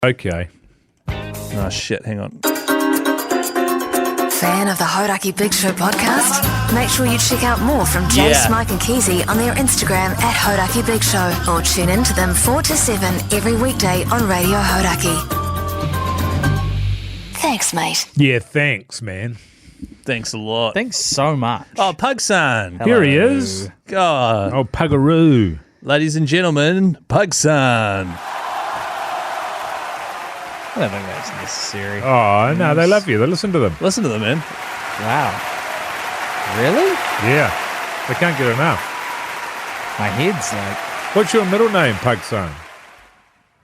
Okay. Oh, shit. Hang on. Fan of the Hodaki Big Show podcast? Make sure you check out more from Jay, Smike and Keezy on their Instagram at Hodaki Big Show, or tune in to them 4 to 7 every weekday on Radio Hodaki. Thanks, mate. Yeah, thanks, man. Thanks a lot. Thanks so much. Oh, Pugson. Here he is. God. Oh, Puggaroo. Ladies and gentlemen, Pugson. I don't think that's necessary. Oh, no, they love you. They listen to them. Listen to them, man. Wow. Really? Yeah. They can't get enough. My head's like What's your middle name, Pugson?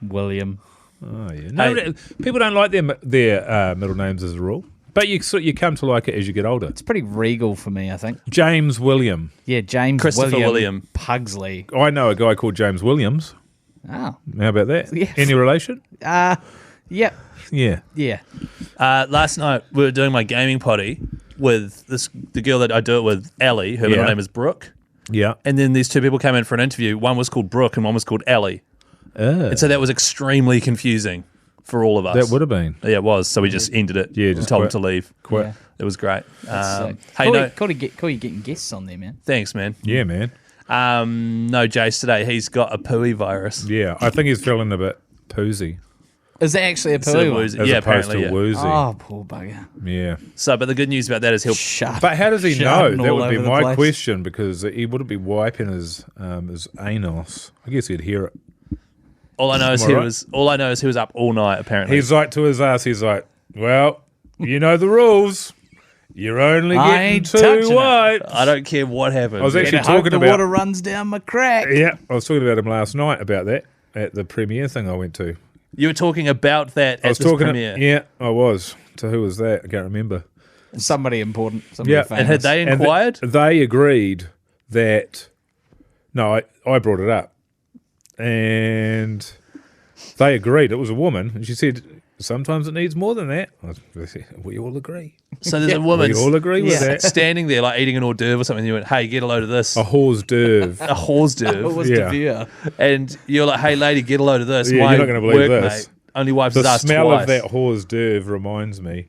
William. Oh, yeah. No, people don't like their middle names as a rule. But you come to like it as you get older. It's pretty regal for me, I think. James William. Yeah, James Christopher William. Pugsley. I know a guy called James Williams. Oh. How about that? Yeah. Any relation? Yep. Yeah. Yeah. Last night, we were doing my gaming potty with the girl that I do it with, Ellie. Her middle name is Brooke. Yeah. And then these two people came in for an interview. One was called Brooke and one was called Ellie. And so that was extremely confusing for all of us. That would have been. Yeah, it was. So we just ended it. Yeah, just told them to leave. Quit. Yeah. It was great. Hey, Cool you getting guests on there, man. thanks, man. Yeah, man. No, Jace today, he's got a pooey virus. Yeah. I think he's feeling a bit poozy. Is that actually a Instead of poo? woozy. As Yeah, opposed apparently, to yeah. woozy. Oh, poor bugger. Yeah. So, but the good news about that is he'll... But how does he know? Shouting That all would be over the my place. question, because he wouldn't be wiping his anus. I guess he'd hear it. All I know is Am I he right? was up all night, apparently. He's like to his ass, he's like, well, you know the rules. You're only I getting ain't two touching it. white. I don't care what happens. I was actually Better hope talking the about water runs down my crack. Yeah, I was talking about him last night about that at the premiere thing I went to. You were talking about that I at was this talking premiere. yeah, I was. So who was that? I can't remember. Somebody important. Somebody Yeah, famous. And had they And inquired? they agreed that no, I brought it up. And they agreed. It was a woman, and she said sometimes it needs more than that. We all agree. So there's a woman We all agree with that. standing there like eating an hors d'oeuvre or something. And you went, hey, get a load of this. A hors d'oeuvre. A hors It d'oeuvre. was Yeah. De Vere. And you're like, hey, lady, get a load of this. Yeah, My you're not gonna believe workmate this. only wipes his The ass smell twice. of that hors d'oeuvre reminds me.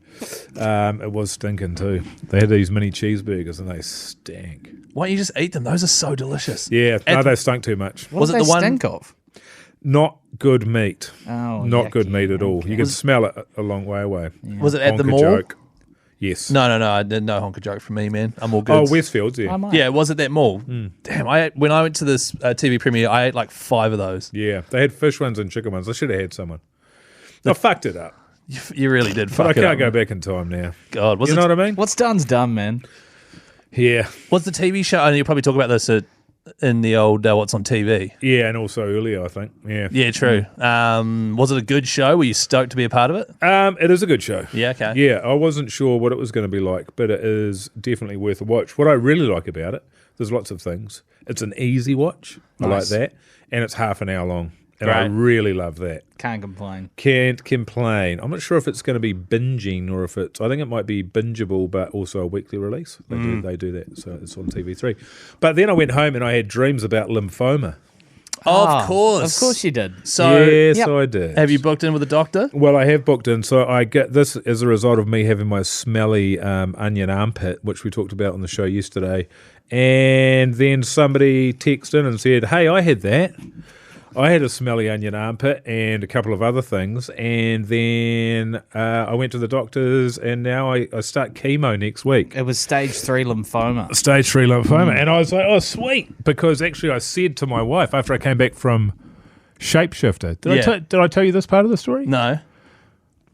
It was stinking too. They had these mini cheeseburgers and they stank. Why don't you just eat them? Those are so delicious. Yeah, no, And- they stunk too much. What Was did it they the one- stink of? Not good meat. Oh, Not good yucky. meat at all. You can smell it a long way away. Was it at the Honker mall? joke. Yes. No, I didn't know honker joke from me, man. I'm all good. Oh, Westfields, yeah. I might. Yeah, was it that mall? Damn, when I went to this TV premiere, I ate like 5 of those. Yeah, they had fish ones and chicken ones. I should have had someone. I fucked it up. You really did But fuck I it can't up, go man. back in time now. God, You know what I mean? What's done's done, man. Yeah. was the TV show, and you'll probably talk about this in the old What's on TV. Yeah, and also earlier, I think. Yeah. Yeah, true. Was it a good show? Were you stoked to be a part of it? It is a good show. Yeah, okay. Yeah, I wasn't sure what it was going to be like, but it is definitely worth a watch. What I really like about it, there's lots of things. It's an easy watch. I like Nice. that. And it's half an hour long. And I Great. really love that. Can't complain. Can't complain. I'm not sure if it's going to be binging or if it's... I think it might be bingeable, but also a weekly release. They do that, so it's on TV3. But then I went home and I had dreams about lymphoma. Oh, Ah, of course. Of course you did. So, yes, Yep. I did. have you booked in with a doctor? Well, I have booked in, so I get this as a result of me having my smelly onion armpit, which we talked about on the show yesterday. And then somebody texted in and said, hey, I had that. I had a smelly onion armpit and a couple of other things. And then I went to the doctors, and now I start chemo next week. It was stage 3 lymphoma. Stage 3 lymphoma. And I was like, oh, sweet. Because actually I said to my wife after I came back from Shapeshifter, did I tell you this part of the story? No.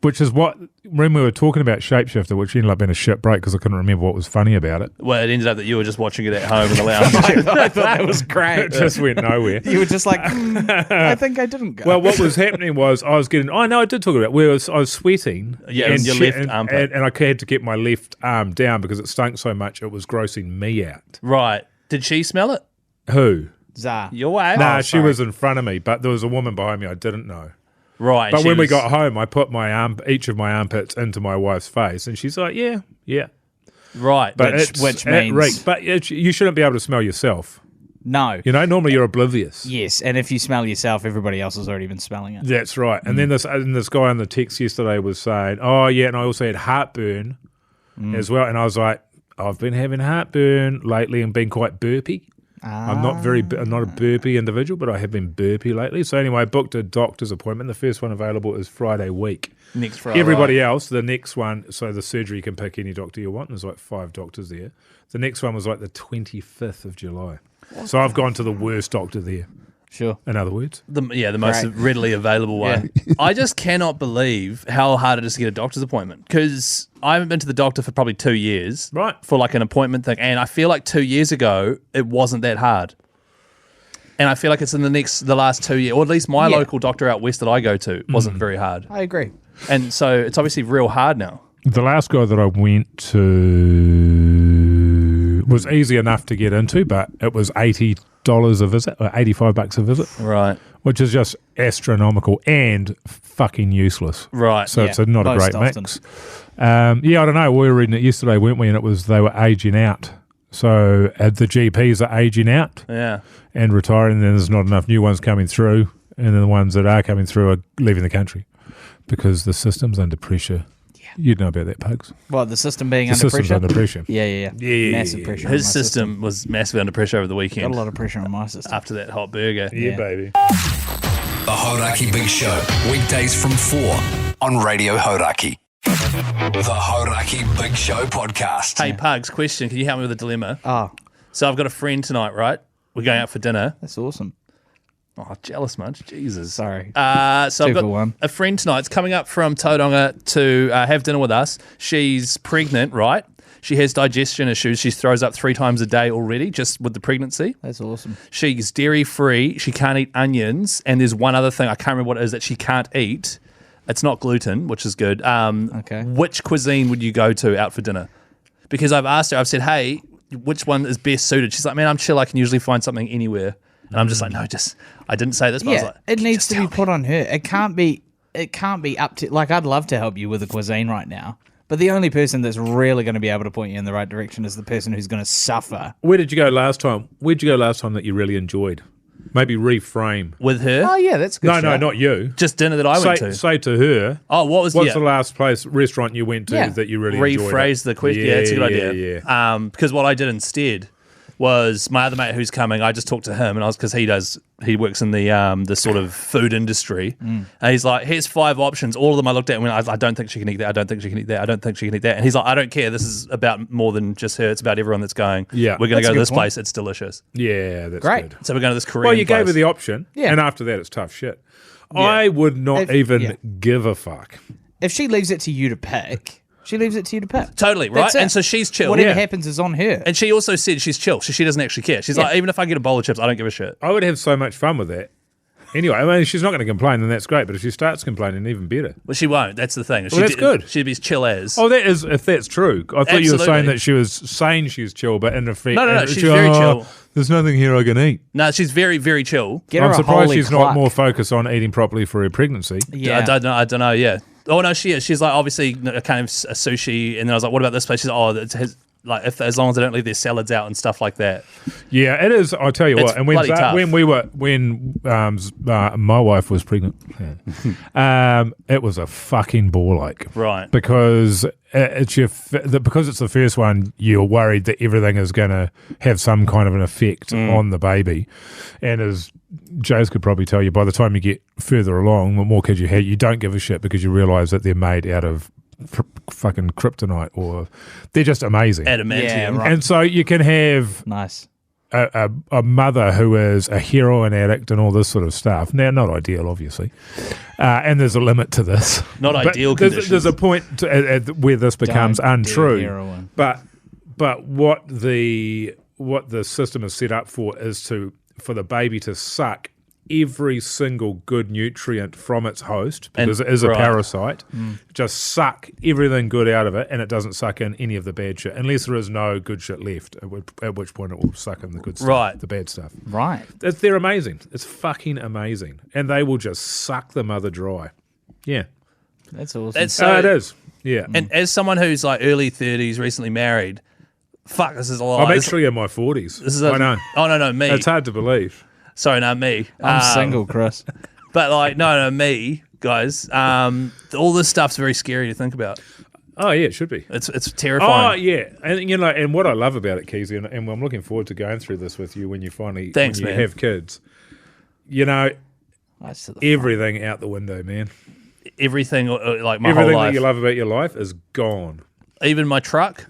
Which is what, when we were talking about Shapeshifter, which ended up being a shit break because I couldn't remember what was funny about it. Well, it ended up that you were just watching it at home in the lounge. I thought that was great. It just went nowhere. You were just like, I think I didn't go. Well, what was happening was I was getting, I did talk about it, where I was sweating. Yeah, and your left armpit. And I had to get my left arm down because it stunk so much it was grossing me out. Right. Did she smell it? Who? Zah. Your wife? Nah, she sorry. was in front of me, but there was a woman behind me I didn't know. Right. But she when we was- got home, I put each of my armpits into my wife's face, and she's like, yeah. Right. But Which it means- reeked. But you shouldn't be able to smell yourself. No. You know, normally you're oblivious. Yes, and if you smell yourself, everybody else has already been smelling it. That's right. And then this guy on the text yesterday was saying, oh, yeah, and I also had heartburn as well. And I was like, I've been having heartburn lately and been quite burpy. I'm not a burpy individual, but I have been burpy lately. So anyway, I booked a doctor's appointment. The first one available is Friday week. Next Friday. Everybody else, the next one, so the surgery, you can pick any doctor you want. There's like 5 doctors there. The next one was like the 25th of July. So I've gone to the worst doctor there. Sure. In other words. The most readily available one. I just cannot believe how hard it is to get a doctor's appointment, because I haven't been to the doctor for probably 2 years. Right. For like an appointment thing. And I feel like 2 years ago, it wasn't that hard. And I feel like it's in the last 2 years, or at least my local doctor out west that I go to wasn't very hard. I agree. And so it's obviously real hard now. The last guy that I went to was easy enough to get into, but it was $80 a visit, or $85 a visit. Right. Which is just astronomical and fucking useless. Right. So it's not a great often. mix. I don't know. We were reading it yesterday, weren't we? And it was they were aging out. So the GPs are aging out and retiring, and then there's not enough new ones coming through, and then the ones that are coming through are leaving the country because the system's under pressure. Yeah. You'd know about that, Pugs. Well, the system being The under system's pressure? under pressure. Yeah. Massive pressure on His my system was massively under pressure over the Got weekend a lot of pressure on my system. after that hot burger. Yeah, baby. The Hodaki Big Show, weekdays from 4 on Radio Hodaki. The Hodaki Big Show podcast. Hey, Pugs, question. Can you help me with a dilemma? Oh, So I've got a friend tonight, right? We're going out for dinner. that's awesome. Oh, jealous much. Jesus. Sorry. So I've 2 got for 1. a friend tonight's coming up from Tauranga to have dinner with us. She's pregnant, right? She has digestion issues. She throws up 3 times a day already just with the pregnancy. That's awesome. She's dairy-free. She can't eat onions. And there's one other thing, I can't remember what it is, that she can't eat. It's not gluten, which is good. Okay. Which cuisine would you go to out for dinner? Because I've asked her, I've said, hey, which one is best suited? She's like, man, I'm chill. I can usually find something anywhere. And I'm just like, no, I didn't say this, but I was Yeah, like, it needs just to tell be put on her. It can't be up to, like, I'd love to help you with the cuisine right now, but the only person that's really going to be able to point you in the right direction is the person who's going to suffer. Where did you go last time? Where'd you go last time that you really enjoyed? Maybe reframe. with her. Oh, yeah, that's a good. No, shout. not you. Just dinner that I went to. Say to her, Oh, what was what's the last restaurant you went to Yeah. that you really enjoyed? rephrase the question? Yeah, it's a good idea. Yeah. Because what I did instead was my other mate who's coming. I just talked to him, and because he works in the sort of food industry, and he's like, here's 5 options. All of them I looked at and went, I don't think she can eat that. I don't think she can eat that. I don't think she can eat that. And he's like, I don't care. This is about more than just her. It's about everyone that's going. Yeah. We're going to That's go a to good this point. place. It's delicious. Yeah, that's Great. good. So we're going to this Korean Well, you place. gave her the option, Yeah. and after that, it's tough shit. I would not If- even yeah. give a fuck. If she leaves it to you to pick, she leaves it to you to pick. Totally, right? That's it. And so she's chill. Whatever Yeah. happens is on her. And she also said she's chill. So she doesn't actually care. She's like, even if I get a bowl of chips, I don't give a shit. I would have so much fun with that. Anyway, I mean, she's not going to complain, and that's great. But if she starts complaining, even better. Well, she won't. That's the thing. Well, that's good. She'd be as chill as. Oh, that is if that's true. I thought you were saying Absolutely. that she was saying she's chill, but in effect, No, she's very chill. There's nothing here I can eat. No, she's very, very chill. Get her I'm a surprised holy she's cluck. not more focused on eating properly for her pregnancy. Yeah. I don't know. Yeah. Oh no, she is. She's like obviously a kind of a sushi, and then I was like, what about this place? She's like, it has, like as long as they don't leave their salads out and stuff like that. Yeah, it is. I tell you It's what. And bloody tough. when my wife was pregnant, it was a fucking ball ache. Right. Because because it's the first one, you're worried that everything is going to have some kind of an effect on the baby, and as Jace could probably tell you, by the time you get further along, the more kids you have, you don't give a shit because you realise that they're made out of fucking kryptonite, or they're just amazing. Adamantium. Yeah, right. And so you can have Nice. a mother who is a heroin addict and all this sort of stuff. Now, not ideal, obviously, and there's a limit to this. Not But ideal there's conditions. a point where this becomes Don't do untrue. heroin. But what the system is set up for is for the baby to suck every single good nutrient from its host, because And- it is a right. parasite. Just suck everything good out of it, and it doesn't suck in any of the bad shit, unless there is no good shit left, at which point it will suck in the good stuff, Right. the bad stuff. Right. They're amazing. It's fucking amazing. And they will just suck the mother dry. Yeah. That's awesome. That's so. it is. Yeah. And as someone who's like early 30s, recently married, Fuck, this is a lot. I'm actually in my 40s. This is I know. Oh, no, me. It's hard to believe. Sorry, no, me. I'm single, Chris. But like, no, me, guys. All this stuff's very scary to think about. Oh, yeah, it should be. It's Oh, terrifying. yeah. And, you know, and what I love about it, Keezy, and I'm looking forward to going through this with you when you finally Thanks, when you man. have kids. You know, That's to the everything out the window, man. Everything, like my Everything whole that life. you love about your life is gone. Even my truck.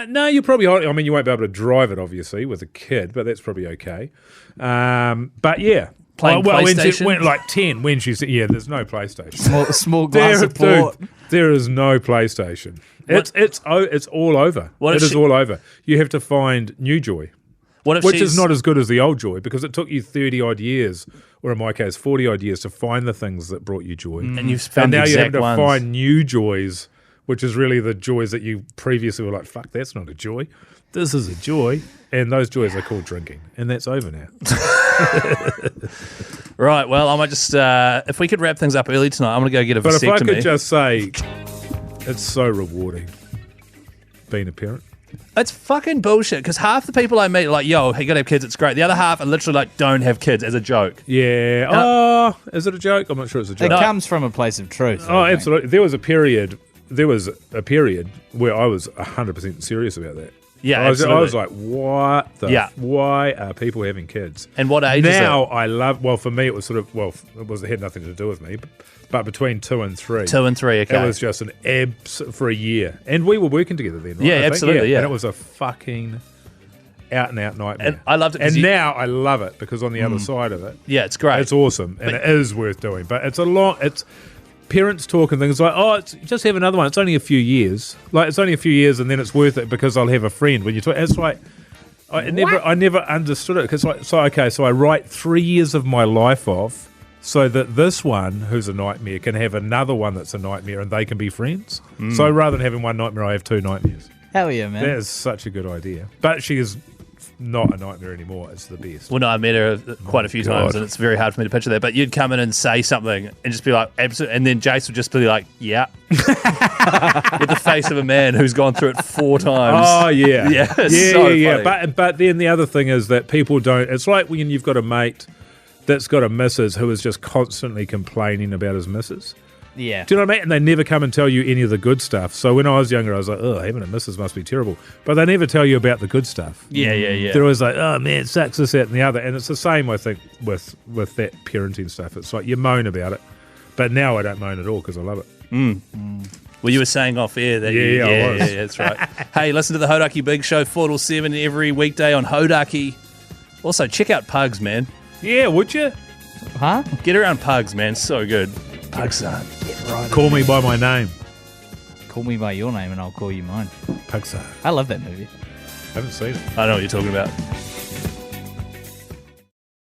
No, you probably. I mean, you won't be able to drive it, obviously, with a kid, but that's probably okay. But yeah, Playing PlayStation? when like 10, when she's there's no PlayStation. small glass of Dude, port. there is no PlayStation. It's all over. What if It is she- all over. You have to find new joy, What if which she's is not as good as the old joy because it took you 30 odd years, or in my case, 40 odd years to find the things that brought you joy. and you've found And now the you have exact to ones. find new joys, which is really the joys that you previously were like, fuck, that's not a joy. This is a joy. And those joys are called drinking. And that's over now. Right, well, I might just, if we could wrap things up early tonight, I'm going to go get a But if I vasectomy. could just say, it's so rewarding being a parent. It's fucking bullshit because half the people I meet are like, yo, you got to have kids, it's great. The other half are literally like, don't have kids as a joke. Yeah. Oh, is it a joke? I'm not sure it's a It joke. comes from a place of truth. Oh, I think. absolutely. There was a period where I was 100% serious about that. Yeah, I was absolutely. like, what the? Yeah. Why are people having kids? And what age is now it? I love. Well, for me, it was sort of. Well, it had nothing to do with me, but between 2 and 3, 2 and 3, okay. it was just an abs for a year, and we were working together then. Right? Yeah, I think? absolutely, yeah. And it was a fucking out and out nightmare. And I loved it 'cause And you- now I love it because on the other side of it, Yeah, it's great. it's awesome and it is worth doing. But it's a long. It's parents talking things like, oh, just have another one. It's only a few years. Like it's only a few years, and then it's worth it because I'll have a friend. When you talk, it's like I never understood it because so I write 3 years of my life off so that this one who's a nightmare can have another one that's a nightmare, and they can be friends. So rather than having one nightmare, I have 2 nightmares. Hell yeah, man. That is such a good idea. But she is not a nightmare anymore. It's the best. Well, no, I met her quite a few times, God. and it's very hard for me to picture that. But you'd come in and say something and just be like, absolutely. And then Jace would just be like, yeah. With the face of a man who's gone through it 4 times. Oh yeah, Yeah, it's so funny. But then the other thing is that people don't. It's like when you've got a mate that's got a missus who is just constantly complaining about his missus. Yeah. Do you know what I mean? And they never come and tell you any of the good stuff. So when I was younger, I was like, oh, having a missus must be terrible. But they never tell you about the good stuff. Yeah. They're always like, oh man, it sucks, this, that, and the other. And it's the same, I think, with that parenting stuff. It's like you moan about it, but now I don't moan at all because I love it. Well, you were saying off air that Yeah, I was. yeah, that's right. Hey, listen to the Hodaki Big Show 4 till 7 every weekday on Hodaki. Also, check out Pugs, man. Yeah, would you? Huh? Get around Pugs, man. So good. Pugs son. Call me by my name, Call me by your name and I'll call you mine. Pixar. I love that movie. Haven't seen it. I don't know what you're talking about.